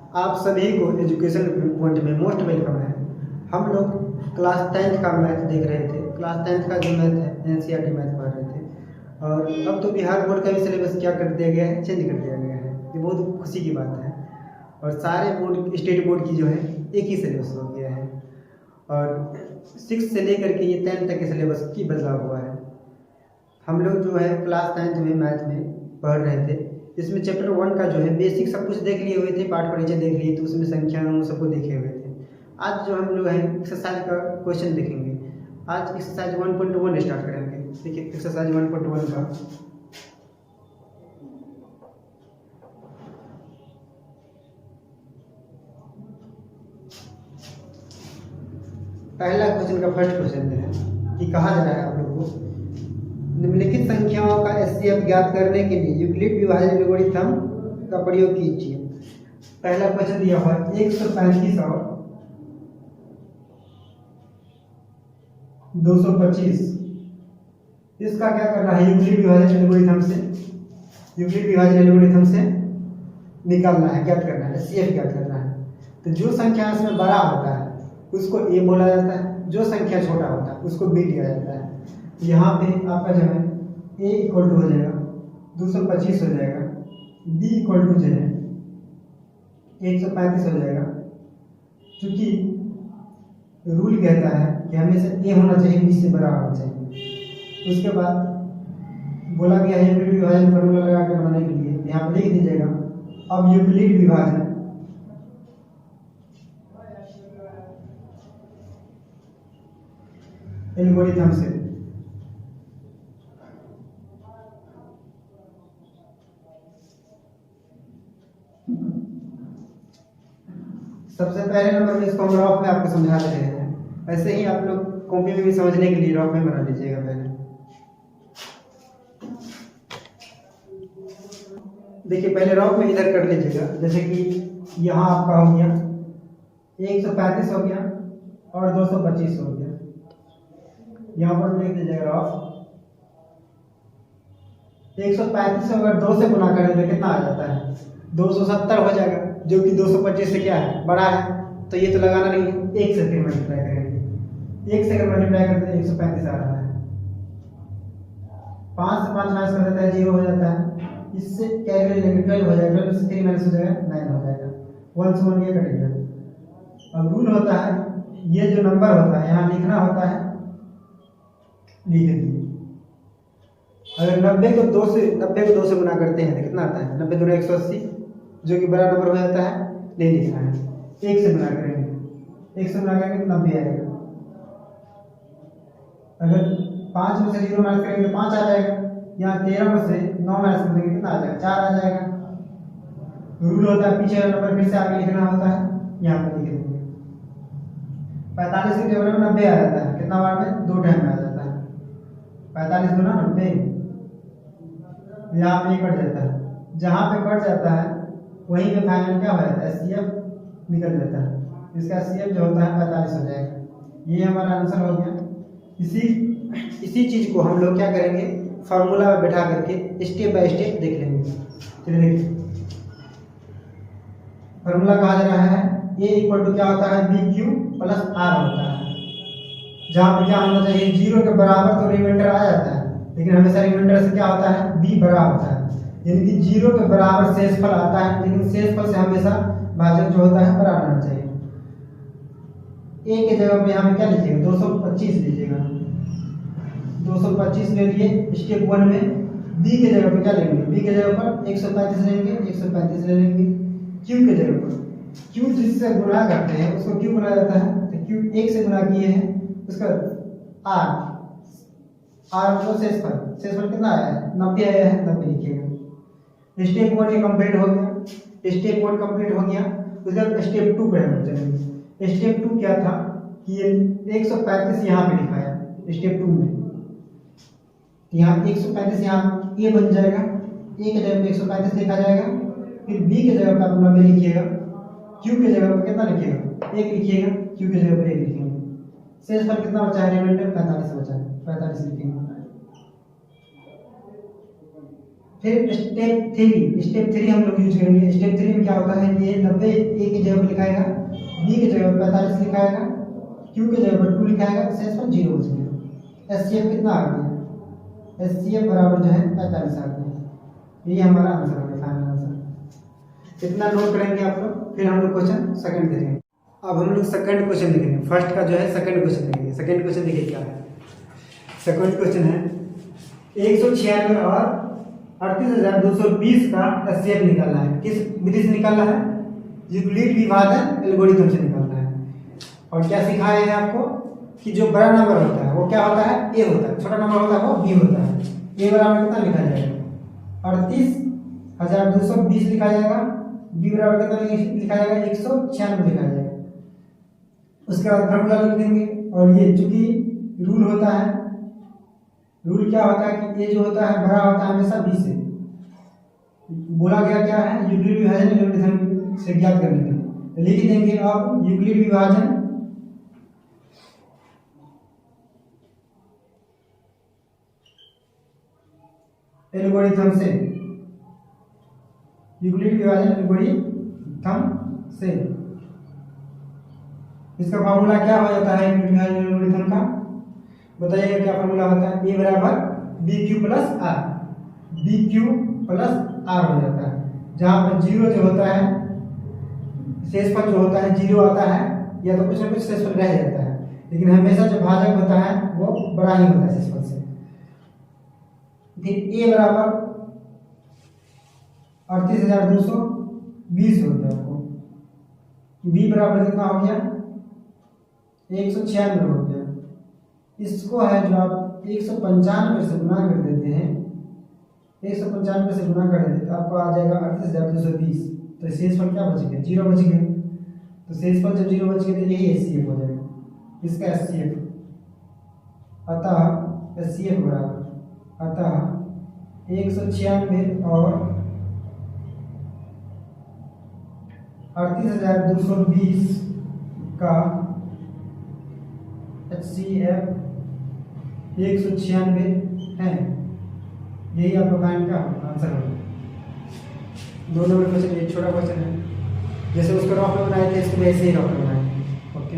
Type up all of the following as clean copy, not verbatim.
आप सभी को एजुकेशन पॉइंट में मोस्ट वेलकम है। हम लोग क्लास 10th का मैथ देख रहे थे। क्लास 10th का जो मैथ है NCERT मैथ पढ़ रहे थे, और अब तो बिहार बोर्ड का भी सिलेबस क्या कर दिया गया है, चेंज कर दिया गया है। ये बहुत खुशी की बात है। और सारे बोर्ड, स्टेट बोर्ड की जो है एक ही सिलेबस हो गया है, और 6 से लेकर के ये 10 तक के सिलेबस की बदलाव हुआ है। हम लोग जो है क्लास 10th में मैथ में पढ़ रहे थे। इसमें चैप्टर 1 का जो है बेसिक सब कुछ देख लिए हुए थे, पाठ परिचय देख लिए थे, उसमें संख्या सबको देखे हुए थे। आज जो हम लोग हैं एक्सरसाइज का क्वेश्चन देखेंगे। आज एक्सरसाइज 1.1 स्टार्ट करेंगे। देखिए एक्सरसाइज 1.1 का पहला क्वेश्चन का फर्स्ट क्वेश्चन है कि कहा जा रहा है आप लोग को निम्नलिखित संख्याओं का एचसीएफ ज्ञात करने के लिए यूक्लिड विभाजन एल्गोरिथम का प्रयोग कीजिए। पहला क्वेश्चन दिया हुआ है 135 और 225। इसका क्या करना है, यूक्लिड विभाजन एल्गोरिथम से निकालना है, ज्ञात करना है, एचसीएफ ज्ञात करना है। तो जो संख्या इसमें बड़ा होता है उसको ए बोला जाता है, जो संख्या छोटा होता है उसको बी लिया जाता है। यहाँ पे आपका जो है a इक्वल टू हो जाएगा 225 हो जाएगा, b इक्वल टू जो है 135 हो जाएगा। क्योंकि रूल कहता है कि हमेशा a होना चाहिए b से बड़ा होना चाहिए। उसके बाद बोला गया है यूक्लिड विभाजन फॉर्मूला लगा कर बनाने के लिए यहाँ पर लिख दीजिएगा। अब यूक्लिड विभाजन एल्गोरिथम से सबसे पहले नंबर में इसको हम रफ में आपको समझा दे रहे हैं। ऐसे ही आप लोग कॉपी में भी समझने के लिए रफ में बना लीजिएगा। पहले देखिए, पहले रफ में इधर कर लीजिएगा। जैसे कि यहाँ आपका हो गया 135 हो गया और 225 हो गया। यहाँ पर लिख दीजिएगा रफ 135 अगर 2 से गुना करेंगे कितना आ जाता है, 270 हो जाएगा, जो कि 225 से क्या है, बड़ा है। तो ये तो लगाना नहीं है, 1 से फिर मल्टीप्लाई करेंगे। 1 से अगर मल्टीप्लाई करते हैं 135 आ रहा है। 5 से 5 माइनस कर देता है 0 हो जाता है। इससे कैलकुलेट लेंगे 12 हो जाएगा, 12 से 3 माइनस हो जाएगा 9 हो जाएगा। 1 से 1 ये कटेगा। अब रूल होता है, ये जो नंबर होता है यहाँ लिखना होता है, लिख दिए। अगर 90 को 2 से गुना करते हैं तो कितना आता है, 90 दूना 180, जो कि बड़ा नंबर हो जाता है, नहीं लिखना है। 1 से गुना करेंगे, 1 से गुना करेंगे तो 90 आएगा। अगर 5 में से 0 माइनस करेंगे तो 5 आ जाएगा। यहाँ 13 में से 9 माइनस कर देंगे कितना आ जाएगा, 4 आ जाएगा। रूल होता है पीछे वाला नंबर फिर से आगे लिखना होता है, यहाँ पर लिख देंगे। 45 के टेबल में 90 आ जाता है, कितना बार में, 2 टाइम में आ जाता है। 45 गुना 90, यहाँ पे कट जाता है। जहाँ पे कट जाता है वहीं पे फाइनल क्या हो जाता है, एचसीएफ निकल जाता है। इसका एचसीएफ जो होता है 45 हो जाएगा। ये हमारा आंसर हो गया। इसी चीज को हम लोग क्या करेंगे, फार्मूला में बैठा करके स्टेप बाय स्टेप देख लेंगे। चलिए देखिए, फार्मूला कहा जा रहा है a इक्वल टू क्या होता है, BQ प्लस R होता है। जहाँ पर क्या होना चाहिए, 0 के बराबर तो रिमाइंडर आ जाता है, लेकिन हमेशा रिमाइंडर से क्या होता है, b बड़ा होता है। यानी कि 0 के बराबर शेषफल आता है, लेकिन शेषफल से हमेशा भाजक जो होता है बड़ा रहना चाहिए। a के जगह पे यहाँ पे क्या लीजिएगा, 225 लीजिएगा। 225 ले लिए स्टेप 1 में। b के जगह पे क्या लेंगे, b के जगह पर 135 लेंगे, 135 ले लेंगे। q के जगह पर, q जिससे गुणा करते हैं उसको q बोला जाता है। तो q 1 से गुणा किए हैं, उसका r मतलब शेषफल कितना आया है, 90 आया है, 90 लिखिएगा। स्टेप 1 ये कंप्लीट हो गया। स्टेप 1 कंप्लीट हो गया, उसके बाद स्टेप 2 पे हम चलेंगे। स्टेप 2 क्या था कि ये 135 यहाँ पे लिखा है स्टेप 2 में। यहाँ 135 यहाँ ए बन जाएगा, ए के जगह पे 135 लिखा जाएगा। फिर बी के जगह पे आप 90 लिखिएगा, क्यू के जगह पे कितना लिखिएगा, 1 लिखिएगा, क्यू के जगह पे 1 लिखेंगे। शेषफल कितना बचा है, रिमाइंडर 45 बचा है, 45 लिखेंगे। फिर स्टेप थ्री हम लोग यूज करेंगे। स्टेप थ्री में क्या होता है, ये 90 ए की जगह पर लिखाएगा, बी की जगह पर 45 लिखाएगा, क्यू की जगह पर 2 लिखाएगा, शेष पर 0 बच गया। एचसीएफ कितना आ गया, एचसीएफ बराबर जो है 45 आ गया। ये हमारा आंसर है, फाइनल आंसर। इतना नोट करेंगे आप लोग। फिर हम लोग क्वेश्चन सेकंड देखेंगे। अब हम लोग सेकंड क्वेश्चन देखेंगे। फर्स्ट का जो है सेकंड क्वेश्चन देखेंगे। सेकंड क्वेश्चन देखिए क्या है। सेकंड क्वेश्चन है 196 और 38,220 का एचसीएफ निकालना है। किस विधि से निकालना है, यूक्लिड विभाजन एल्गोरिथम से निकालना है। और क्या सिखाया है आपको कि जो बड़ा नंबर होता है वो क्या होता है, ए होता है, छोटा नंबर होता है वो बी होता है। ए बराबर कितना लिखा जाएगा, 38,220 लिखा जाएगा, बी बराबर कितना लिखा जाएगा, 196 लिखा जाएगा। उसके बाद फॉर्मूला लिख देंगे। और ये चूंकि रूल होता है, रूल क्या होता है कि ये जो होता है बड़ा होता है हमेशा बी से। बोला गया क्या है, यूक्लिड विभाजन एल्गोरिथम से ज्ञात करने के लिए। तो लिख देंगे अब यूक्लिड विभाजन एल्गोरिथम से, यूक्लिड विभाजन एल्गोरिथम से। इसका फॉर्मूला क्या हो जाता है यूक्लिड विभाजन एल्गोरिथम का, बताइएगा क्या फॉर्मूला होता है। ए बराबर B Q plus R, B Q plus R हो जाता है। जहां पर जीरो जो होता है, शेषफल जो होता है जीरो आता है, या तो कुछ ना कुछ शेषफल रह जाता है, लेकिन हमेशा जो भाजक होता है वो बड़ा ही होता है शेषफल से। फिर ए बराबर 38,220 हो गया आपको, बी बराबर कितना हो गया, 196 हो गया। इसको है जो आप 195 से गुना कर देते हैं, 195 से गुना कर देते तो आपको आ जाएगा 38,220। तो शेषफल क्या बच गया, 0 बच गया। तो शेषफल जब 0 बच गया तो यही एचसीएफ हो जाएगा, इसका एचसीएफ। अतः एचसीएफ बराबर, अतः 196 और 38,220 का HCF 196 है। यही आपका फाइनल का आंसर होगा। 2 नंबर क्वेश्चन, एक छोटा क्वेश्चन है, जैसे उसको रफ में बनाए थे इसको भी ऐसे ही रफ में बनाएंगे। ओके,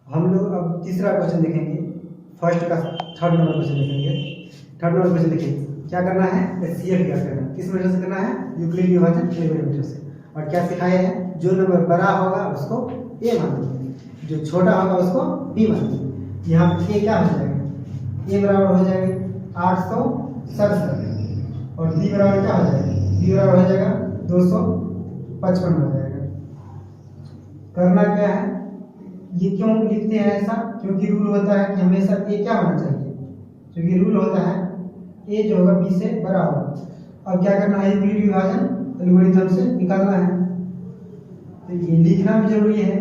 हम लोग अब तीसरा क्वेश्चन देखेंगे। फर्स्ट का थर्ड नंबर क्वेश्चन देखेंगे। थर्ड नंबर क्वेश्चन देखिए क्या करना है, एचसीएफ क्या करना है, किस मेथड से करना है, यूक्लिड विभाजन एल्गोरिथम से। और क्या सिखाया है, जो नंबर बड़ा होगा उसको ए मान लीजिए, जो छोटा होगा उसको बी मान लीजिए। यहाँ पे ए क्या हो जाएगा, ए बराबर हो जाएगा 867 और बी बराबर क्या हो जाएगा, बी बराबर हो जाएगा 255 हो जाएगा। करना क्या है, ये क्यों लिखते हैं ऐसा, क्योंकि रूल होता है कि हमेशा ए क्या होना चाहिए, क्योंकि रूल होता है ए जो होगा बी से बड़ा होगा। अब क्या करना है, यूक्लिड विभाजन एल्गोरिथम से निकालना है। तो ये लिखना भी जरूरी है,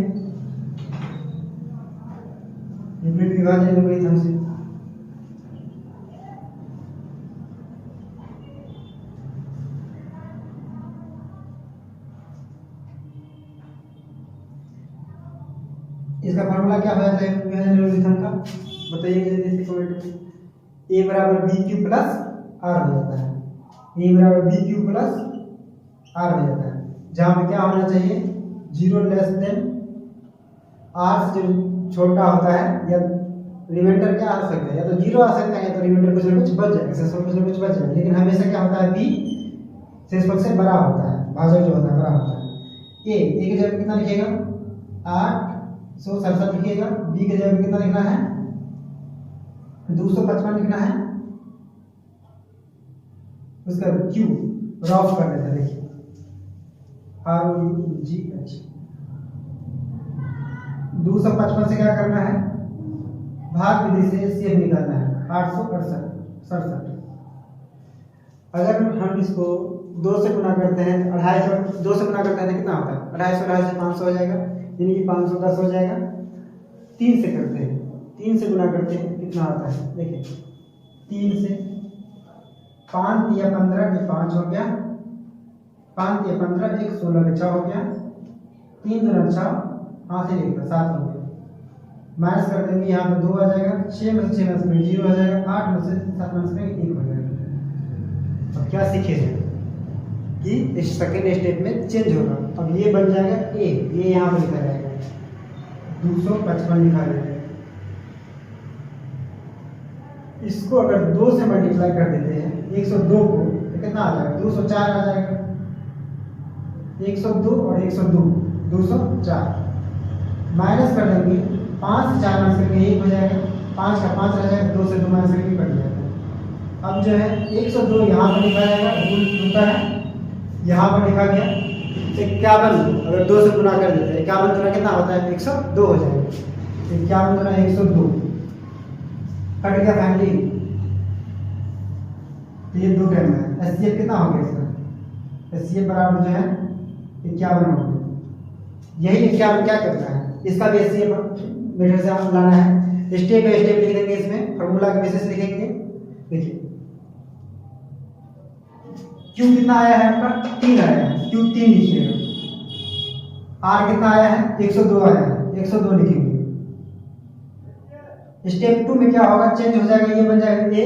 यूक्लिड विभाजन एल्गोरिथम से। इसका फॉर्मूला क्या हो जाता है विभाजन एल्गोरिथम का, बताइए जल्दी से कमेंट में। ए बराबर बी क्यू प्लस आर हो जाता है, ए बराबर बी क्यू प्लस आर हो जाता है। जहाँ पे क्या होना चाहिए, 0 लेस देन आर से जो छोटा होता है, या रिमाइंडर क्या आ सकता है, या तो 0 आ सकता है, या तो रिमाइंडर कुछ ना कुछ बच जाएगा, शेषफल कुछ ना कुछ बच जाएगा। लेकिन हमेशा क्या होता है, बी शेषफल से बड़ा होता है, भाजक जो होता है बड़ा होता है। ए की जगह कितना लिखेगा, 867 लिखिएगा। बी की जगह कितना लिखना है, 255 लिखना है। उसका क्यू रफ कर देते हैं, देखिए RUGH 255 से क्या करना है, भाग विधि से एचसीएफ निकालना है, 867। अगर हम इसको 2 से गुना करते हैं, 250 2 से गुना करते हैं तो कितना होता है, 250 से 500 हो जाएगा, यानी कि 510 हो जाएगा। 3 से करते हैं, 3 से गुना करते हैं कितना आता है, देखिए 3 से 5 या 15 के 5 हो गया, 5 या 15 16 के 6 हो गया, 3 दूना 6, 5 से 1 7 हो गया। माइनस कर देंगे, यहाँ पे 2 आ जाएगा, 6 में से 6 माइनस करेंगे 0 आ जाएगा, 8 में से 7 माइनस करेंगे 1 हो जाएगा। अब क्या सीखे थे कि इस सेकेंड स्टेप में चेंज होगा। अब ये बन जाएगा ए, ये यहाँ पर लिखा जाएगा 255 लिखा जाएगा। इसको अगर 2 से मल्टीप्लाई कर देते हैं 102 को, तो कितना आ जाएगा 204 आ जाएगा। 102 और 102 204 माइनस कर देंगे, 5 से 4 माइनस करके 1 हो जाएगा, 5 का 5 रह जाएगा, 2 से 2 माइनस करके कट जाएगा। अब जो है 102 यहाँ पर लिखा जाएगा, रुका है यहाँ पर लिखा गया 51, अगर 2 से गुना कर देते हैं 51 गुना कितना होता है 102 हो जाएगा। 51 गुना 102 कट गया फैमिली, तो ये 2 टर्म है। एचसीएफ कितना हो गया इसका, एचसीएफ बराबर जो है 51 हो गया। यही 51 क्या करता है, इसका भी एचसीएफ मेथड से हम लाना है। स्टेप बाय स्टेप लिख देंगे, इसमें फार्मूला के बेसिस लिखेंगे। देखिए क्यू कितना आया है आपका 3 आया है, क्यू 3 लिखिएगा। आर कितना आया है 102 आया है, 102 लिखेंगे। स्टेप 2 में क्या होगा, चेंज हो जाएगा, ये बन जाएगा ए।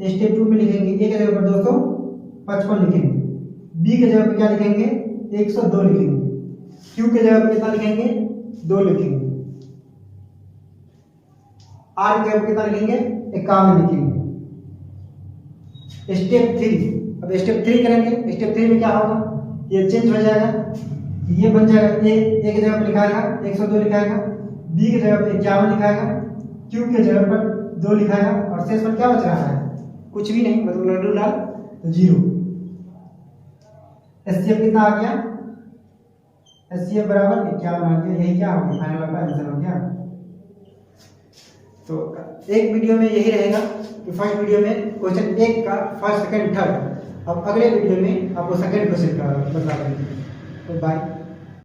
स्टेप 2 में लिखेंगे ए के जगह पर 255 लिखेंगे, बी के जगह पर क्या लिखेंगे 102 लिखेंगे, क्यू के जगह पर कितना लिखेंगे 2 लिखेंगे, आर के जगह पर कितना लिखेंगे 51 लिखेंगे। स्टेप 3, अब स्टेप 3 करेंगे। स्टेप 3 में क्या होगा, ये चेंज हो जाएगा, ये बन जाएगा ए की जगह पर लिखाएगा 102 लिखाएगा, बी की जगह पर 51 लिखाएगा, क्यू की जगह पर 2 लिखाएगा, और शेष पर क्या बच रहा है कुछ भी नहीं, मतलब लड्डू लाल तो 0। एचसीएफ कितना आ गया, एचसीएफ बराबर 51 आ गया। यही क्या हो गया, फाइनल आपका आंसर हो गया। तो एक वीडियो में यही रहेगा कि फर्स्ट वीडियो में क्वेश्चन 1 का फर्स्ट सेकंड थर्ड, अब अगले वीडियो में आपको सेकंड क्वेश्चन का बता देंगे। तो बाय।